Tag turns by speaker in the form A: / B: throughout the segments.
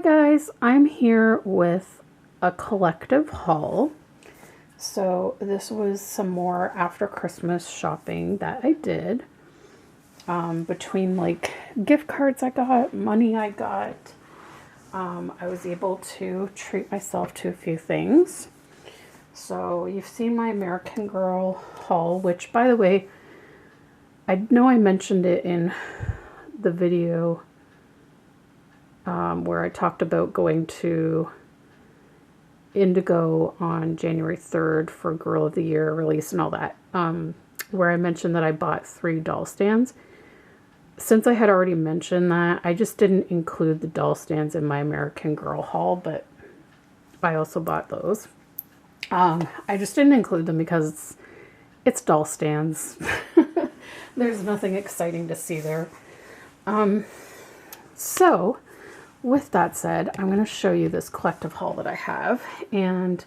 A: guys, I'm here with a collective haul. So this was some more after Christmas shopping that I did. Between like gift cards I got, money I got, I was able to treat myself to a few things. So you've seen my American Girl haul, which by the way, I know I mentioned it in the video where I talked about going to Indigo on January 3rd for Girl of the Year release and all that, where I mentioned that I bought 3 doll stands. Since I had already mentioned that, I just didn't include the doll stands in my American Girl haul, but I also bought those. I just didn't include them because it's doll stands. There's nothing exciting to see there. So with that said, I'm going to show you this collective haul that I have, and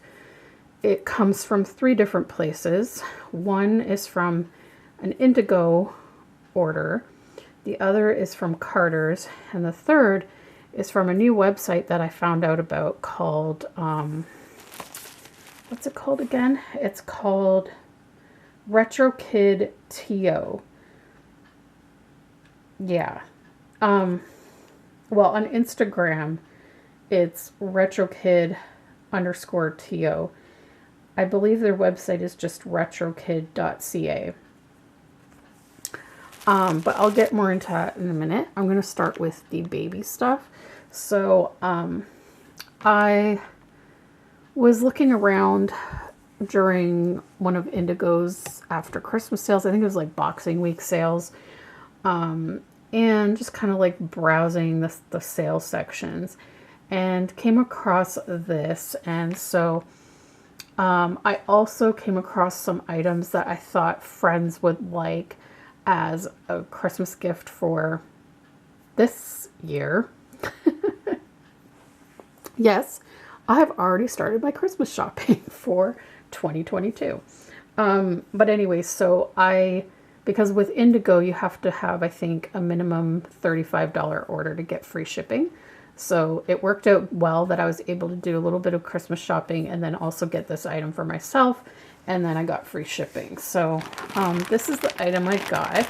A: it comes from 3 different places. One is from an Indigo order, the other is from Carter's, and the third is from a new website that I found out about called, what's it called again? It's called Retro Kid TO. Yeah. Well, on Instagram, it's retrokid_TO. I believe their website is just retrokid.ca. But I'll get more into that in a minute. I'm going to start with the baby stuff. So, I was looking around during one of Indigo's after Christmas sales. I think it was like Boxing Week sales. And just kind of like browsing the sales sections and came across this. And so I also came across some items that I thought friends would like as a Christmas gift for this year. Yes, I have already started my Christmas shopping for 2022. But anyway, so because with Indigo, you have to have, I think, a minimum $35 order to get free shipping. So it worked out well that I was able to do a little bit of Christmas shopping and then also get this item for myself. And then I got free shipping. So this is the item I got.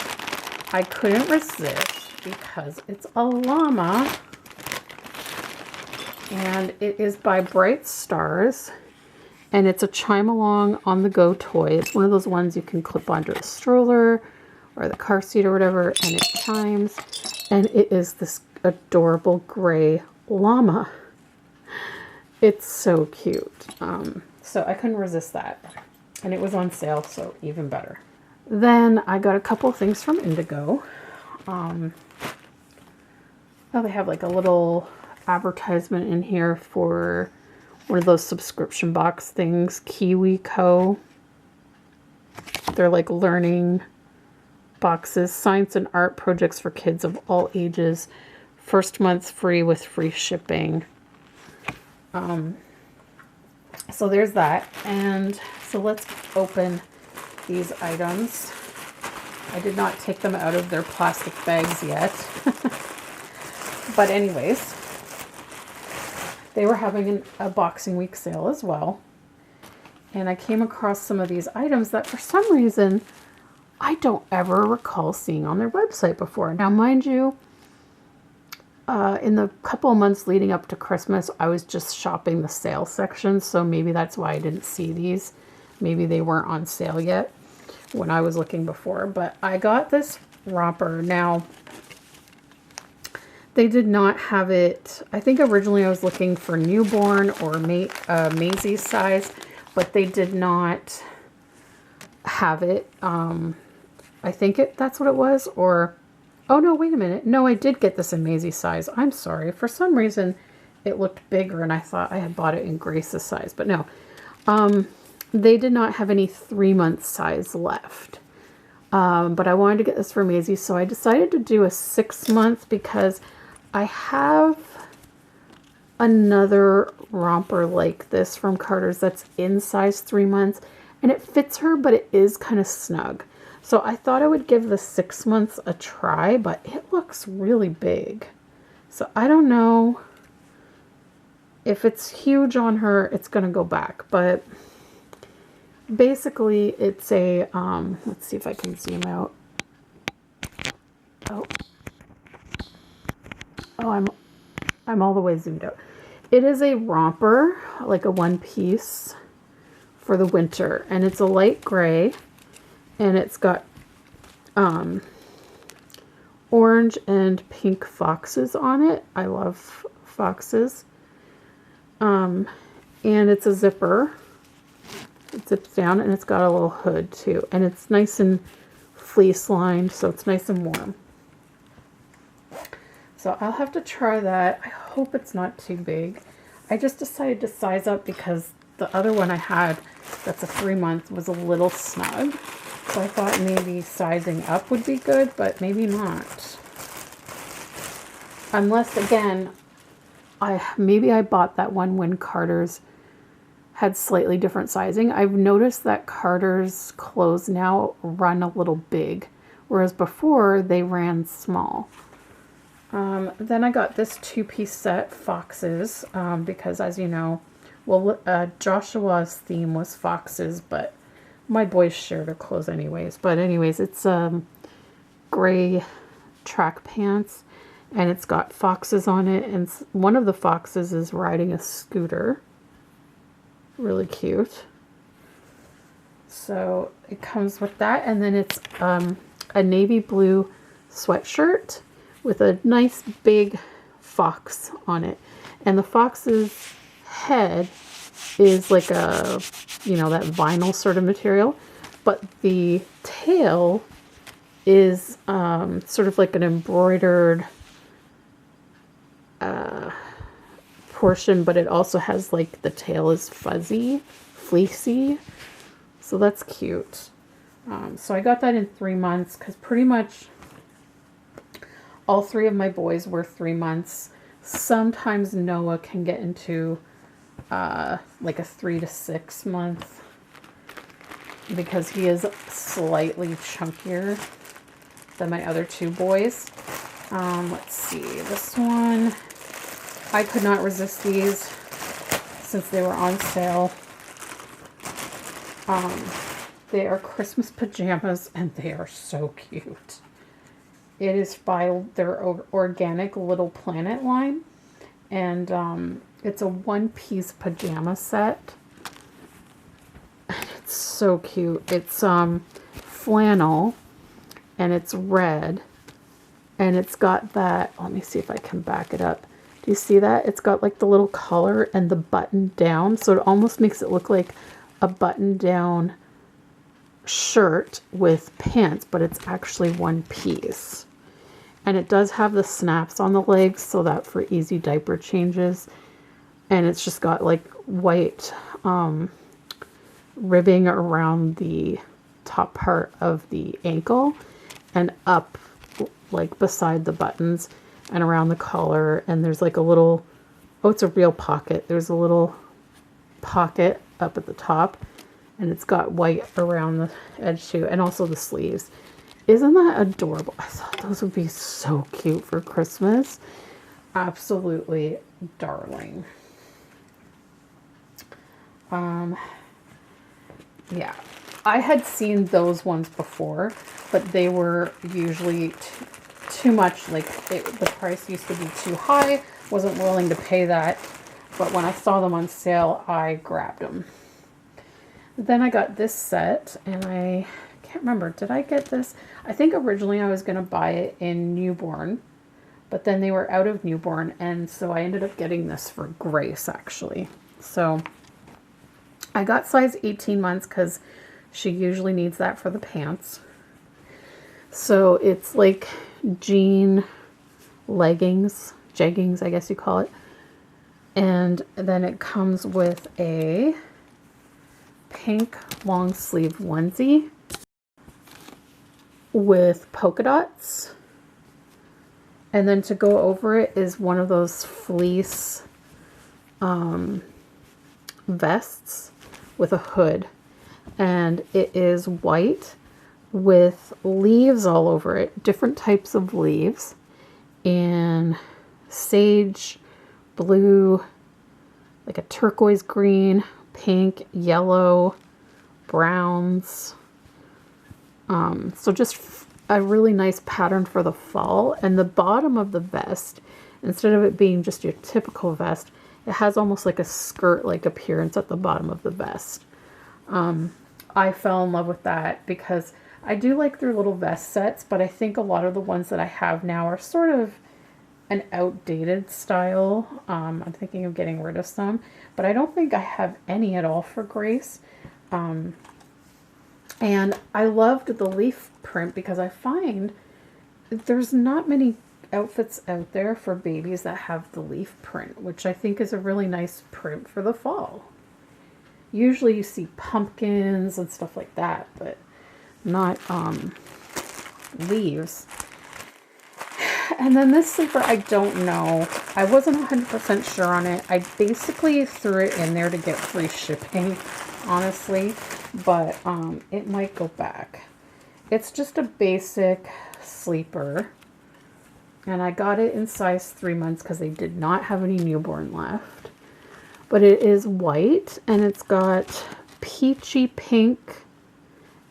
A: I couldn't resist because it's a llama. And it is by Bright Stars. And it's a chime along on the go toy. It's one of those ones you can clip onto a stroller or the car seat or whatever, and it chimes. And it is this adorable gray llama. It's so cute. So I couldn't resist that. And it was on sale, so even better. Then I got a couple things from Indigo. Oh, they have like a little advertisement in here for one of those subscription box things, Kiwi Co. They're like learning boxes, science and art projects for kids of all ages. First month free with free shipping. So there's that. And so let's open these items. I did not take them out of their plastic bags yet. But anyways, they were having a Boxing Week sale as well. And I came across some of these items that for some reason I don't ever recall seeing on their website before. Now, mind you, in the couple of months leading up to Christmas, I was just shopping the sale section. So maybe that's why I didn't see these. Maybe they weren't on sale yet when I was looking before. But I got this romper. Now, they did not have it. I think originally I was looking for newborn or Maisie's size, but they did not have it. I think that's what it was. Or, oh no, wait a minute. No, I did get this in Maisie's size. I'm sorry. For some reason, it looked bigger and I thought I had bought it in Grace's size, but no. They did not have any 3-month size left. But I wanted to get this for Maisie, so I decided to do a 6-month because I have another romper like this from Carter's that's in size 3 months, and it fits her, but it is kind of snug. So I thought I would give the 6 months a try, but it looks really big. So I don't know if it's huge on her, it's going to go back. But basically it's a, let's see if I can zoom out. Oh, I'm all the way zoomed out. It is a romper, like a one piece for the winter, and it's a light gray, and it's got orange and pink foxes on it. I love foxes. And it's a zipper. It zips down, and it's got a little hood too, and it's nice and fleece lined, so it's nice and warm. So I'll have to try that. I hope it's not too big. I just decided to size up because the other one I had, that's a 3-month, was a little snug. So I thought maybe sizing up would be good, but maybe not. Unless, again, maybe I bought that one when Carter's had slightly different sizing. I've noticed that Carter's clothes now run a little big, whereas before they ran small. Then I got this 2-piece set, foxes, because as you know, well, Joshua's theme was foxes, but my boys share their clothes anyways. But anyways, it's gray track pants, and it's got foxes on it, and one of the foxes is riding a scooter. Really cute. So it comes with that, and then it's a navy blue sweatshirt with a nice big fox on it, and the fox's head is like a, you know, that vinyl sort of material, but the tail is sort of like an embroidered portion, but it also has, like, the tail is fuzzy, fleecy, so that's cute. So I got that in 3 months, because pretty much all 3 of my boys were 3 months. Sometimes Noah can get into like a 3 to 6 month, because he is slightly chunkier than my other 2 boys. Let's see, this one, I could not resist these since they were on sale. They are Christmas pajamas, and they are so cute. It is by their organic Little Planet line, and it's a 1-piece pajama set. It's so cute. It's flannel, and it's red, and it's got that, let me see if I can back it up. Do you see that? It's got like the little collar and the button down, so it almost makes it look like a button down shirt with pants, but it's actually 1 piece. And it does have the snaps on the legs, so that for easy diaper changes. And it's just got like white ribbing around the top part of the ankle and up like beside the buttons and around the collar. And there's like a little, oh, it's a real pocket. There's a little pocket up at the top, and it's got white around the edge too, and also the sleeves. Isn't that adorable? I thought those would be so cute for Christmas. Absolutely darling. Yeah, I had seen those ones before, but they were usually too much. Like, the price used to be too high. Wasn't willing to pay that. But when I saw them on sale, I grabbed them. Then I got this set, and I can't remember. Did I get this? I think originally I was going to buy it in newborn, but then they were out of newborn, and so I ended up getting this for Grace, actually. So I got size 18 months because she usually needs that for the pants. So it's like jean leggings, jeggings, I guess you call it. And then it comes with a pink long sleeve onesie with polka dots. And then to go over it is one of those fleece vests with a hood. And it is white with leaves all over it, different types of leaves, in sage, blue, like a turquoise green, pink, yellow, browns. So just a really nice pattern for the fall. And the bottom of the vest, instead of it being just your typical vest, it has almost like a skirt-like appearance at the bottom of the vest. I fell in love with that because I do like their little vest sets, but I think a lot of the ones that I have now are sort of an outdated style. I'm thinking of getting rid of some, but I don't think I have any at all for Grace. And I loved the leaf print because I find there's not many outfits out there for babies that have the leaf print, which I think is a really nice print for the fall. Usually you see pumpkins and stuff like that, but not leaves. And then this sleeper, I don't know. I wasn't 100% sure on it. I basically threw it in there to get free shipping, honestly, but it might go back. It's just a basic sleeper, and I got it in size 3 months because they did not have any newborn left. But it is white, and it's got peachy pink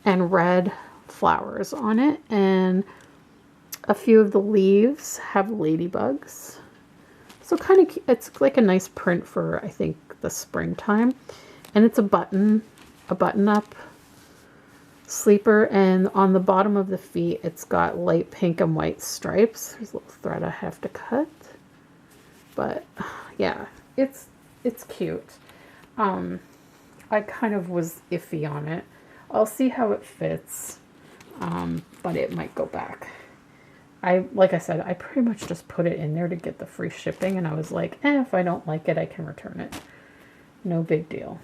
A: and red flowers on it, and a few of the leaves have ladybugs. So kind of, it's like a nice print for, I think, the springtime. And it's a button-up sleeper, and on the bottom of the feet, it's got light pink and white stripes. There's a little thread I have to cut. But yeah, it's cute. I kind of was iffy on it. I'll see how it fits, but it might go back. Like I said, I pretty much just put it in there to get the free shipping, and I was like, if I don't like it, I can return it. No big deal.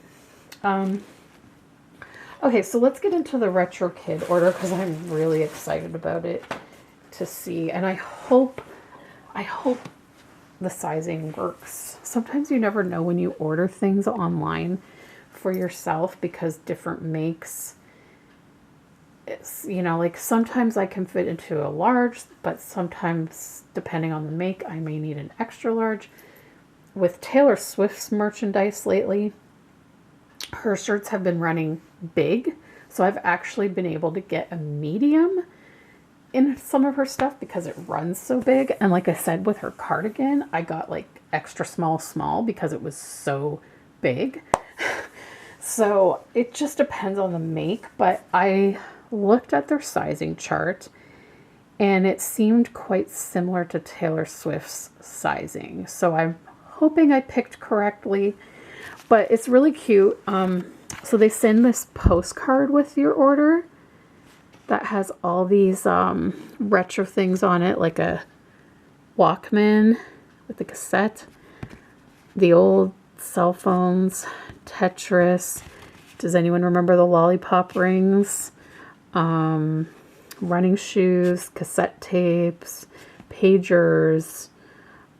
A: Okay, so let's get into the Retro Kid order because I'm really excited about it to see, and I hope the sizing works. Sometimes you never know when you order things online for yourself because different makes, it's, you know, like sometimes I can fit into a large, but sometimes depending on the make, I may need an extra large. With Taylor Swift's merchandise lately, her shirts have been running big, so I've actually been able to get a medium in some of her stuff because it runs so big. And like I said, with her cardigan, I got like extra small because it was so big. So it just depends on the make, but I looked at their sizing chart and it seemed quite similar to Taylor Swift's sizing. So I'm hoping I picked correctly, but it's really cute. So they send this postcard with your order that has all these retro things on it, like a Walkman with a cassette, the old cell phones, Tetris. Does anyone remember the lollipop rings? Running shoes, cassette tapes, pagers,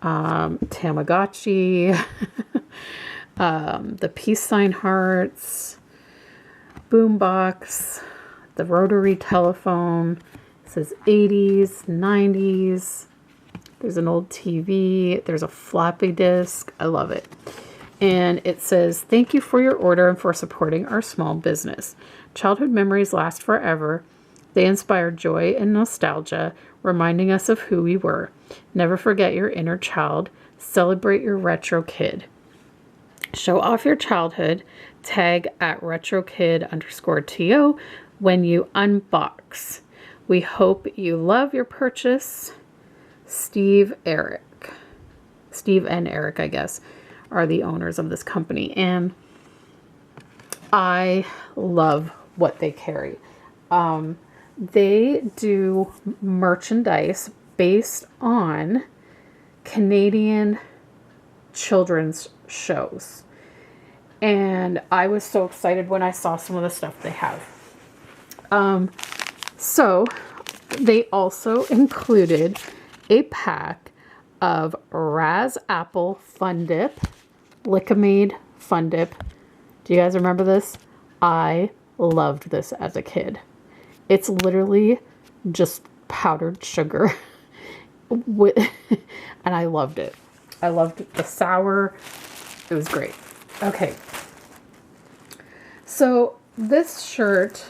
A: Tamagotchi, the peace sign hearts, boombox, the rotary telephone. It says 80s, 90s. There's an old TV. There's a floppy disk. I love it. And it says, thank you for your order and for supporting our small business. Childhood memories last forever. They inspire joy and nostalgia, reminding us of who we were. Never forget your inner child. Celebrate your retro kid. Show off your childhood. Tag at retrokid_TO when you unbox. We hope you love your purchase. Steve and Eric, I guess, are the owners of this company. And I love what they carry. They do merchandise based on Canadian children's shows. And I was so excited when I saw some of the stuff they have. So they also included a pack of Raz Apple Fun Dip, Lick-A-Maid Fun Dip. Do you guys remember this? I loved this as a kid. It's literally just powdered sugar. And I loved it. I loved the sour. It was great. Okay. So this shirt,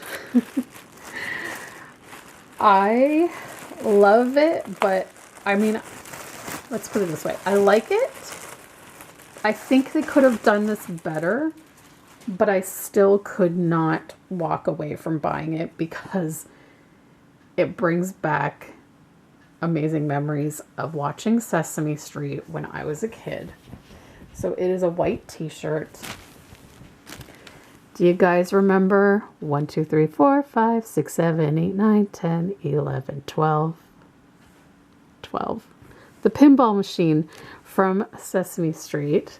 A: I love it, but I mean, let's put it this way. I like it. I think they could have done this better, but I still could not walk away from buying it because it brings back amazing memories of watching Sesame Street when I was a kid. So it is a white t-shirt. Do you guys remember 1, 2, 3, 4, 5, 6, 7, 8, 9, 10, 11, 12? 12. The pinball machine from Sesame Street.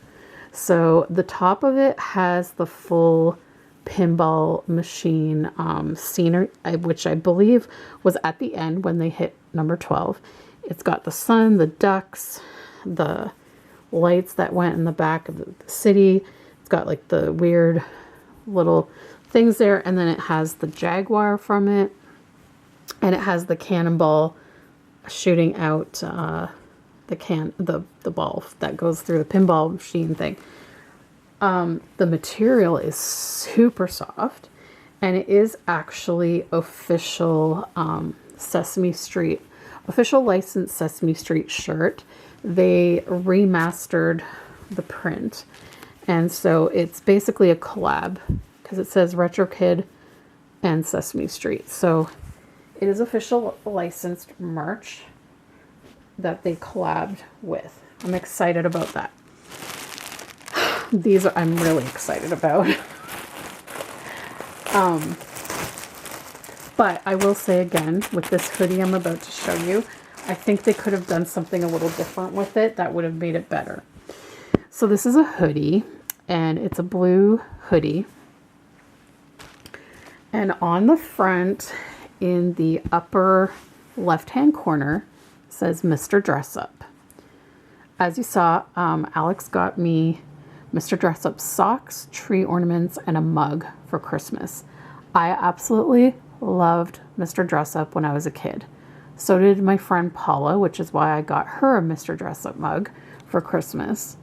A: So the top of it has the full pinball machine scenery, which I believe was at the end when they hit number 12. It's got the sun, the ducks, the lights that went in the back of the city. It's got like the weird little things there, and then it has the jaguar from it, and it has the cannonball shooting out the ball that goes through the pinball machine thing. The material is super soft, and it is actually official Sesame Street, official licensed Sesame Street shirt. They remastered the print, and so it's basically a collab because it says Retro Kid and Sesame Street. So it is official licensed merch that they collabed with. I'm excited about that. These are, I'm really excited about. But I will say again, with this hoodie I'm about to show you, I think they could have done something a little different with it that would have made it better. So this is a hoodie, and it's a blue hoodie. And on the front, in the upper left-hand corner, says Mr. Dress Up. As you saw, Alex got me Mr. Dress Up socks, tree ornaments, and a mug for Christmas. I absolutely loved Mr. Dress Up when I was a kid. So did my friend Paula, which is why I got her a Mr. Dress Up mug for Christmas.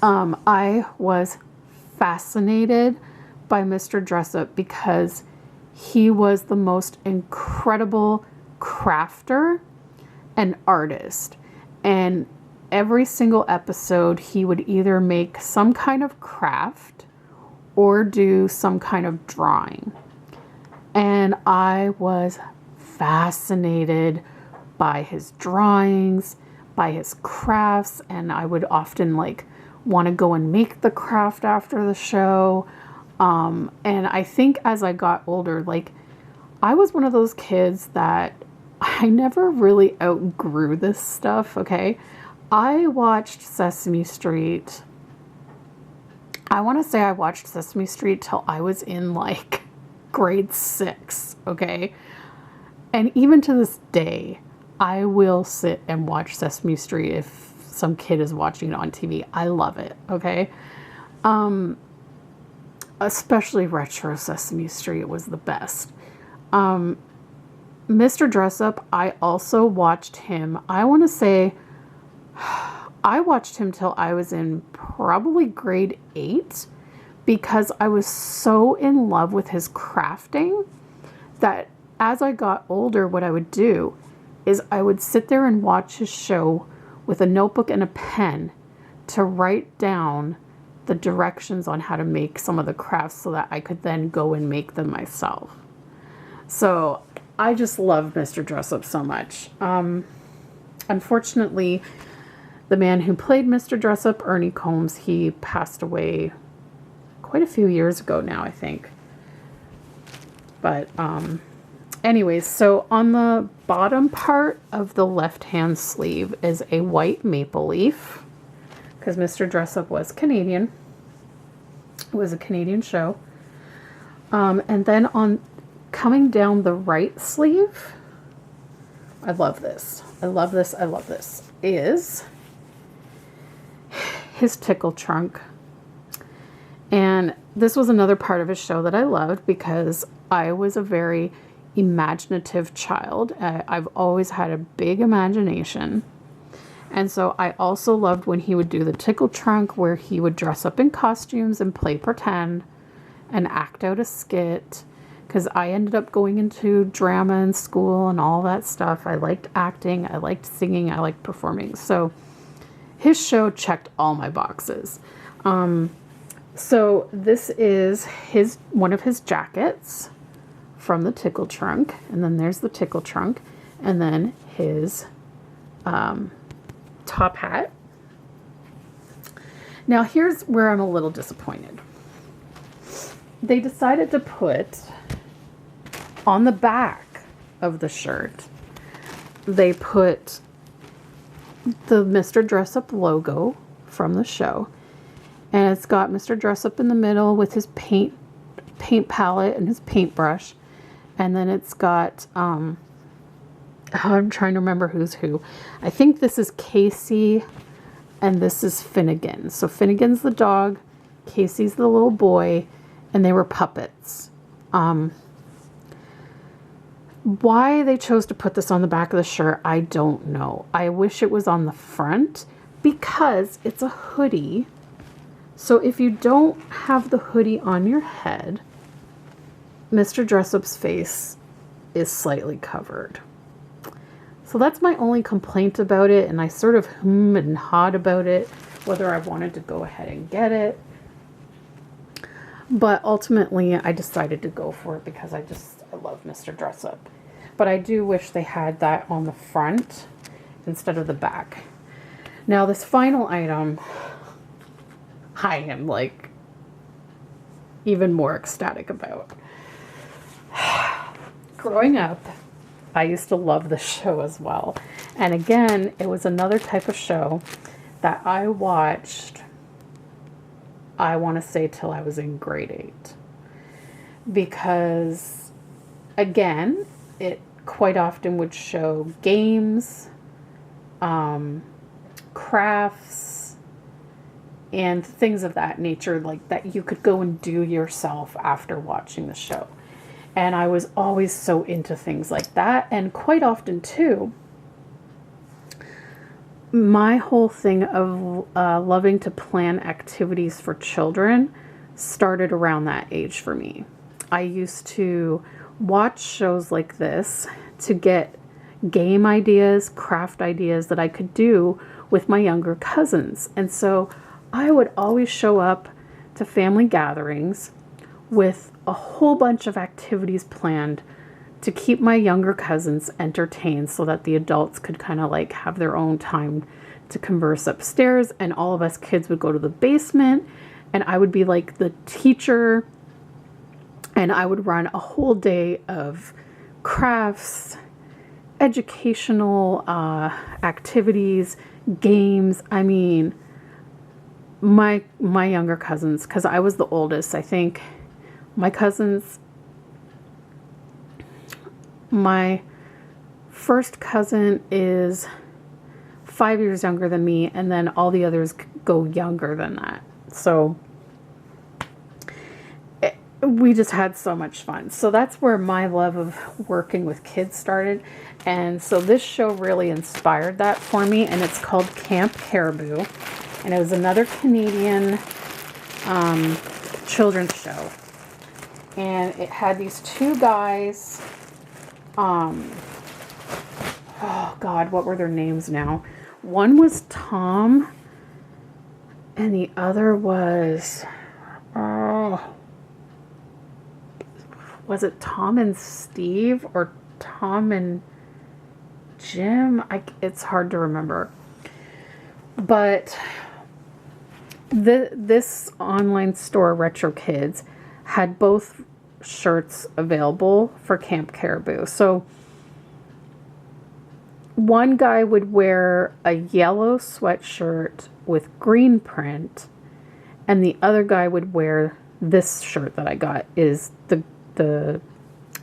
A: I was fascinated by Mr. Dress Up because he was the most incredible crafter and artist. And every single episode, he would either make some kind of craft or do some kind of drawing. And I was fascinated by his drawings, by his crafts, and I would often like want to go and make the craft after the show. And I think as I got older, like I was one of those kids that I never really outgrew this stuff, okay? I watched Sesame Street. I want to say I watched Sesame Street till I was in like grade 6, okay? And even to this day, I will sit and watch Sesame Street if some kid is watching it on TV. I love it, okay? Especially retro Sesame Street was the best. Mr. Dress Up, I also watched him. I want to say I watched him till I was in probably grade 8 because I was so in love with his crafting that as I got older, what I would do is I would sit there and watch his show with a notebook and a pen to write down the directions on how to make some of the crafts so that I could then go and make them myself. So I just love Mr. Dress Up so much. Unfortunately, the man who played Mr. Dress Up, Ernie Combs, he passed away quite a few years ago now, I think. But anyways, so on the bottom part of the left-hand sleeve is a white maple leaf because Mr. Dress Up was Canadian. It was a Canadian show. And then on coming down the right sleeve, I love this. I love this. I love this. Is his tickle trunk. And this was another part of his show that I loved because I was a very imaginative child. I've always had a big imagination. And so I also loved when he would do the tickle trunk, where he would dress up in costumes and play pretend and act out a skit. Because I ended up going into drama in school and all that stuff. I liked acting, I liked singing, I liked performing. So his show checked all my boxes. So this is one of his jackets from the tickle trunk. And then there's the tickle trunk. And then his top hat. Now here's where I'm a little disappointed. They decided to put on the back of the shirt, they put the Mr. Dress Up logo from the show. And it's got Mr. Dress Up in the middle with his paint palette and his paintbrush. And then it's got, I'm trying to remember who's who. I think this is Casey and this is Finnegan. So Finnegan's the dog, Casey's the little boy, and they were puppets. Why they chose to put this on the back of the shirt, I don't know. I wish it was on the front because it's a hoodie. So if you don't have the hoodie on your head, Mr. Dressup's face is slightly covered. So that's my only complaint about it, and I sort of hemmed and hawed about it, whether I wanted to go ahead and get it. But ultimately, I decided to go for it because I love Mr. Dressup. But I do wish they had that on the front instead of the back. Now, this final item, I am like even more ecstatic about. Growing up, I used to love this show as well. And again, it was another type of show that I watched, I want to say till I was in grade 8. Because, again, it quite often would show games, crafts, and things of that nature, like that you could go and do yourself after watching the show. And I was always so into things like that. And quite often too, my whole thing of loving to plan activities for children started around that age for me. I used to watch shows like this to get game ideas, craft ideas that I could do with my younger cousins. And so I would always show up to family gatherings with a whole bunch of activities planned to keep my younger cousins entertained so that the adults could kind of like have their own time to converse upstairs, and all of us kids would go to the basement and I would be like the teacher, and I would run a whole day of crafts, educational activities, games. I mean, my younger cousins, because I was the oldest, I think my cousins, my first cousin is 5 years younger than me, and then all the others go younger than that. So we just had so much fun. So that's where my love of working with kids started. And so this show really inspired that for me, and it's called Camp Caribou. And it was another Canadian children's show. And it had these two guys, oh God, what were their names now? One was Tom, and the other was, was it Tom and Steve or Tom and Jim? It's hard to remember. But this online store, Retro Kids, had both shirts available for Camp Caribou. So one guy would wear a yellow sweatshirt with green print, and the other guy would wear this shirt that I got, is the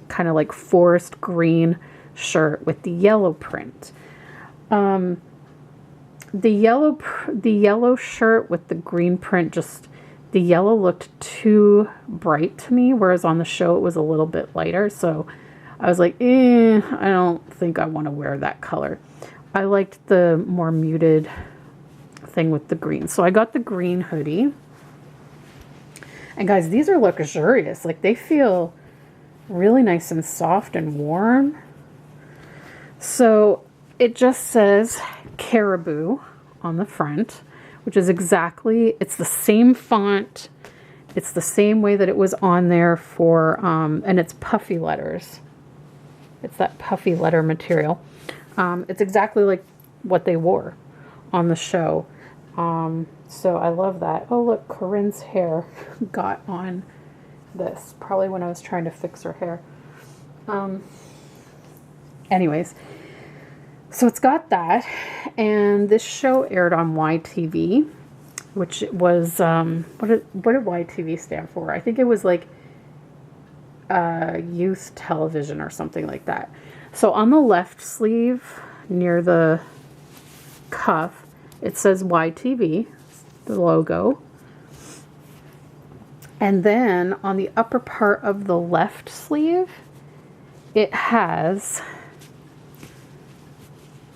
A: kind of like forest green shirt with the yellow print. The yellow shirt with the green print, just the yellow looked too bright to me, whereas on the show it was a little bit lighter. So I was like, I don't think I want to wear that color. I liked the more muted thing with the green. So I got the green hoodie. And guys, these are luxurious. Like, they feel really nice and soft and warm. So it just says Caribou on the front, which is exactly, it's the same font. It's the same way that it was on there for, and it's puffy letters. It's that puffy letter material. It's exactly like what they wore on the show. So I love that. Oh, look, Corinne's hair got on this, probably when I was trying to fix her hair. Anyways, so it's got that, and this show aired on YTV, which was, what did YTV stand for? I think it was like youth television or something like that. So on the left sleeve, near the cuff, it says YTV, the logo. And then on the upper part of the left sleeve, it has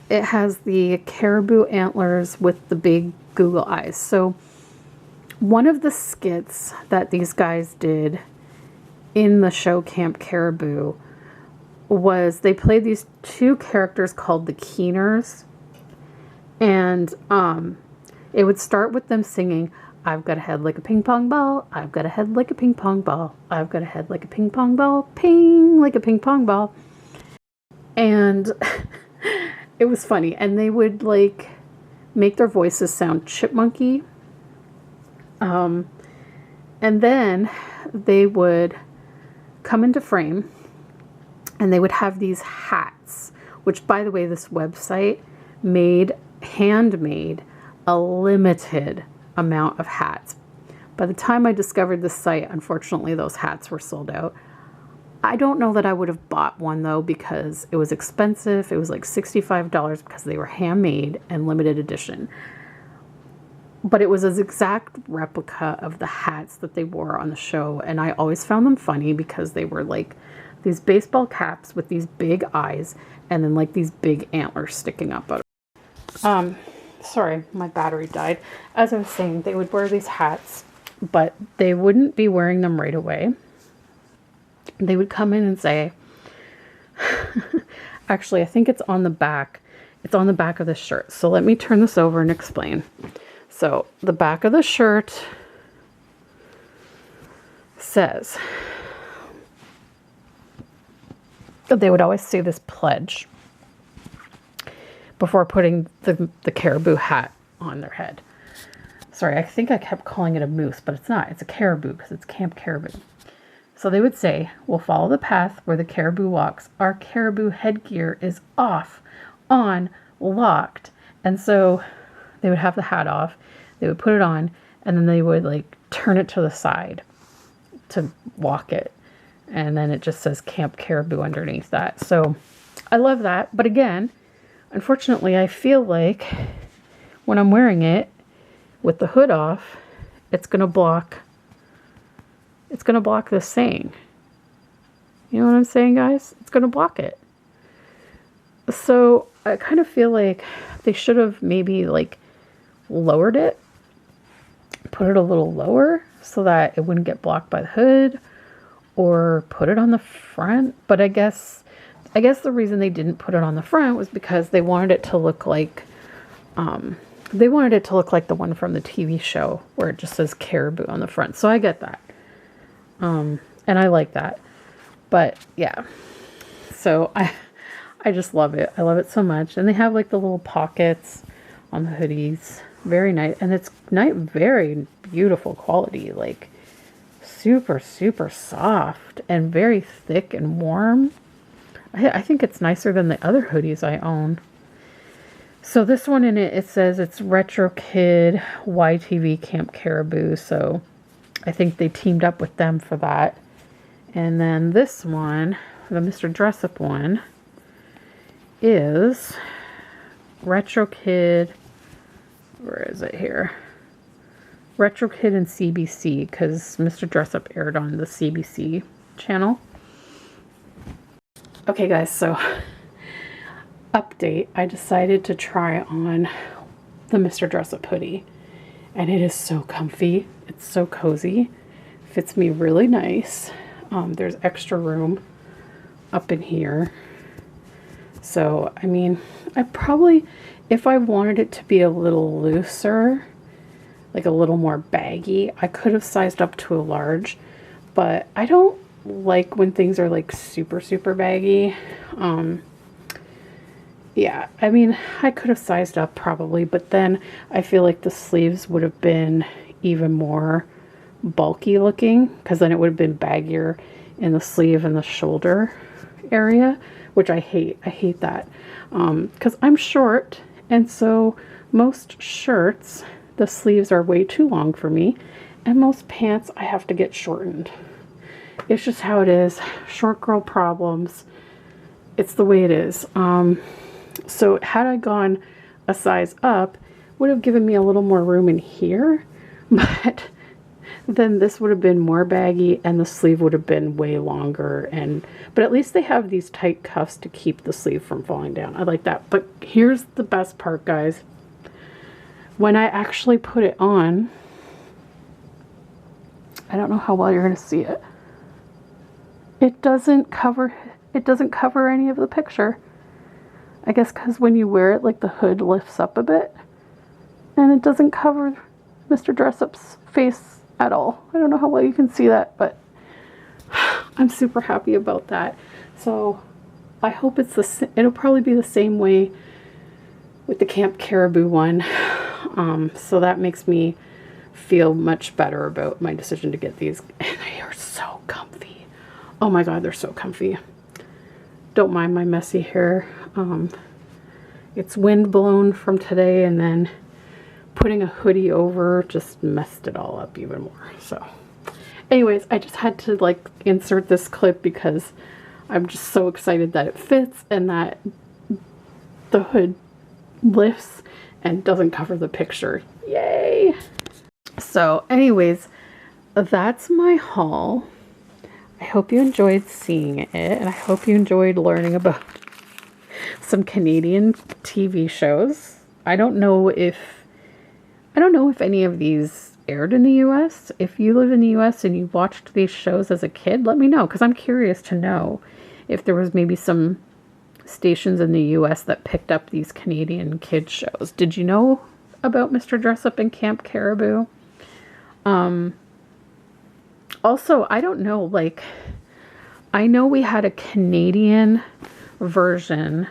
A: the caribou antlers with the big Google eyes. So one of the skits that these guys did in the show Camp Caribou was they played these two characters called the Keeners. And it would start with them singing, "I've got a head like a ping pong ball. I've got a head like a ping pong ball. I've got a head like a ping pong ball. Ping like a ping pong ball." And it was funny. And they would like make their voices sound chipmunky. And then they would come into frame and they would have these hats, which, by the way, this website handmade a limited amount of hats. By the time I discovered this site, unfortunately, those hats were sold out. I don't know that I would have bought one though, because it was expensive. It was like $65 because they were handmade and limited edition. But it was an exact replica of the hats that they wore on the show. And I always found them funny because they were like these baseball caps with these big eyes and then like these big antlers sticking up out of it. Sorry, my battery died. As I was saying, they would wear these hats, but they wouldn't be wearing them right away. They would come in and say, actually, I think it's on the back. It's on the back of the shirt. So let me turn this over and explain. So the back of the shirt says, they would always say this pledge before putting the caribou hat on their head. Sorry, I think I kept calling it a moose, but it's not. It's a caribou because it's Camp Caribou. So they would say, "We'll follow the path where the caribou walks. Our caribou headgear is off, on, locked." And so they would have the hat off, they would put it on, and then they would like turn it to the side to walk it. And then it just says Camp Caribou underneath that. So I love that. But again, unfortunately, I feel like when I'm wearing it with the hood off, it's going to block this saying. You know what I'm saying, guys? It's going to block it. So I kind of feel like they should have maybe like lowered it, put it a little lower so that it wouldn't get blocked by the hood, or put it on the front. But I guess the reason they didn't put it on the front was because they wanted it to look like the one from the TV show where it just says Caribou on the front. So I get that. And I like that. But yeah. So I just love it. I love it so much. And they have like the little pockets on the hoodies. Very nice. And it's very beautiful quality. Like super, super soft and very thick and warm. I think it's nicer than the other hoodies I own. So this one in it says it's Retro Kid YTV Camp Caribou. So I think they teamed up with them for that. And then this one, the Mr. Dress Up one, is Retro Kid. Where is it here? Retro Kid and CBC, because Mr. Dress Up aired on the CBC channel. Okay, guys, so update, I decided to try on the Mr. Dress-Up hoodie. And it is so comfy. It's so cozy. Fits me really nice. There's extra room up in here. So, I mean, I probably, if I wanted it to be a little looser, like a little more baggy, I could have sized up to a large. But I don't like when things are like super, super baggy. Yeah, I mean, I could have sized up probably, but then I feel like the sleeves would have been even more bulky looking, because then it would have been baggier in the sleeve and the shoulder area, which I hate. I hate that, because I'm short, and so most shirts, the sleeves are way too long for me, and most pants I have to get shortened. It's just how it is. Short girl problems. It's the way it is. So had I gone a size up, would have given me a little more room in here, but then this would have been more baggy and the sleeve would have been way longer. But at least they have these tight cuffs to keep the sleeve from falling down. I like that. But here's the best part, guys. When I actually put it on, I don't know how well you're going to see it. It doesn't cover any of the picture. I guess because when you wear it, like the hood lifts up a bit and it doesn't cover Mr. Dress-Up's face at all. I don't know how well you can see that, but I'm super happy about that. So I hope it'll probably be the same way with the Camp Caribou one. So that makes me feel much better about my decision to get these. And they are so comfy. Oh my God, they're so comfy. Don't mind my messy hair. It's wind blown from today, and then putting a hoodie over just messed it all up even more. So anyways, I just had to like insert this clip because I'm just so excited that it fits and that the hood lifts and doesn't cover the picture. Yay! So anyways, that's my haul. I hope you enjoyed seeing it, and I hope you enjoyed learning about some Canadian TV shows. I don't know if any of these aired in the US. If you live in the US and you watched these shows as a kid, let me know, because I'm curious to know if there was maybe some stations in the US that picked up these Canadian kids shows. Did you know about Mr. Dress-Up and Camp Caribou? Also, I don't know, like, I know we had a Canadian version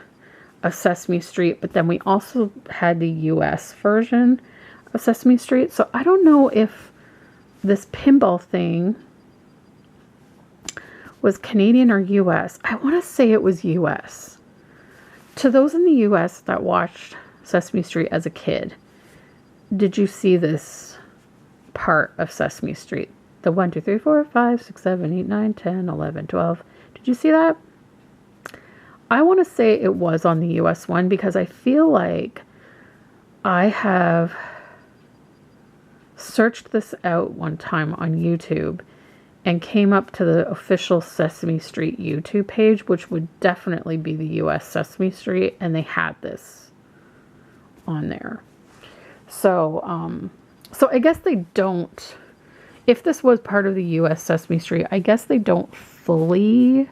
A: of Sesame Street, but then we also had the US version of Sesame Street. So I don't know if this pinball thing was Canadian or US. I want to say it was US. To those in the US that watched Sesame Street as a kid, did you see this part of Sesame Street? The 1, 2, 3, 4, 5, 6, 7, 8, 9, 10, 11, 12. Did you see that? I want to say it was on the US one, because I feel like I have searched this out one time on YouTube and came up to the official Sesame Street YouTube page, which would definitely be the US Sesame Street, and they had this on there. So, so I guess they don't, if this was part of the US Sesame Street, I guess they don't fully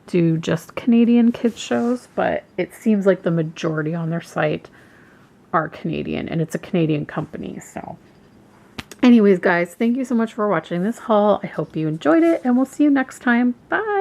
A: do just Canadian kids shows, but it seems like the majority on their site are Canadian, and it's a Canadian company. So anyways, guys, thank you so much for watching this haul. I hope you enjoyed it, and we'll see you next time. Bye.